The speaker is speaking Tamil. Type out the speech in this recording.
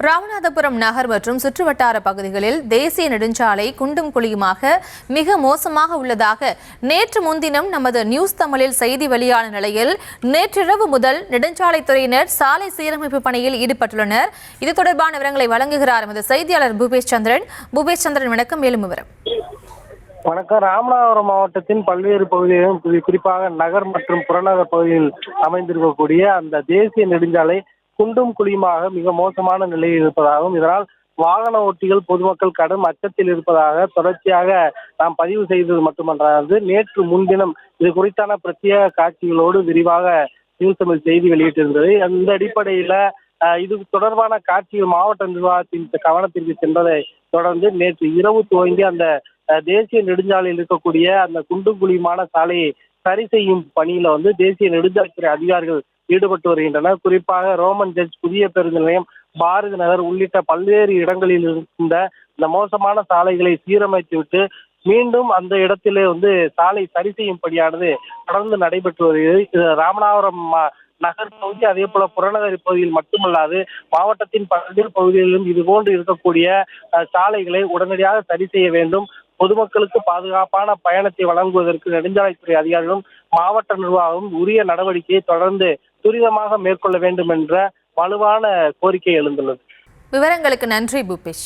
ராமநாதபுரம் நகர் மற்றும் சுற்றுவட்டார பகுதிகளில் தேசிய நெடுஞ்சாலை குண்டும் குழியுமாக மிக மோசமாக உள்ளதாக நேற்று முன்தினம் நமது நியூஸ் தமிழில் செய்தி வெளியான நிலையில் நேற்றிரவு முதல் நெடுஞ்சாலைத்துறையினர் சாலை சீரமைப்பு பணியில் ஈடுபட்டுள்ளனர். இது தொடர்பான விவரங்களை வழங்குகிறார் எமது செய்தியாளர் பூபேஷ் சந்திரன். வணக்கம். மேலும் விவரம். வணக்கம். ராமநாதபுரம் மாவட்டத்தின் பல்வேறு பகுதிகளிலும் குறிப்பாக நகர் மற்றும் புறநகர் பகுதியில் அமைந்திருக்கக்கூடிய அந்த தேசிய நெடுஞ்சாலை குண்டும் குழியுமாக மிக மோசமான நிலையில் இருப்பதாகவும், இதனால் வாகன ஓட்டிகள் பொதுமக்கள் கடும் அச்சத்தில் இருப்பதாக தொடர்ச்சியாக நாம் பதிவு செய்தது மட்டுமன்றாது நேற்று முன்தினம் இது குறித்தான பிரத்யேக காட்சிகளோடு விரிவாக நியூஸ் தமிழ் செய்தி வெளியிட்டிருந்தது. அந்த அடிப்படையில இது தொடர்பான காட்சிகள் மாவட்ட நிர்வாகத்தின் கவனத்திற்கு சென்றதை தொடர்ந்து நேற்று இரவு துவங்கி அந்த தேசிய நெடுஞ்சாலையில் இருக்கக்கூடிய அந்த குண்டும் குழியுமான சாலையை சரி செய்யும் பணியில தேசிய நெடுஞ்சாலைத்துறை அதிகாரிகள் ஈடுபட்டு வருகின்றனர். குறிப்பாக ரோமன் ஜட்ஜ், புதிய பேருந்து நிலையம், பாரதி நகர் உள்ளிட்ட பல்வேறு இடங்களில் இருந்த இந்த மோசமான சாலைகளை சீரமைத்து விட்டு மீண்டும் அந்த இடத்திலே சாலை சரி செய்யும் பணியானது தொடர்ந்து நடைபெற்று வருகிறது. இது ராமநாதபுரம் நகர் பகுதி, அதே போல புறநகர் பகுதியில் மட்டுமல்லாது மாவட்டத்தின் பல்வேறு பகுதிகளிலும் இது போன்று இருக்கக்கூடிய சாலைகளை உடனடியாக சரி செய்ய வேண்டும். பொதுமக்களுக்கு பாதுகாப்பான பயணத்தை வழங்குவதற்கு நெடுஞ்சாலைத்துறை அதிகாரிகளும் மாவட்ட நிர்வாகமும் உரிய நடவடிக்கையை தொடர்ந்து துரிதமாக மேற்கொள்ள வேண்டும் என்ற வலுவான கோரிக்கை எழுந்துள்ளது. விவரங்களுக்கு நன்றி பூபேஷ்.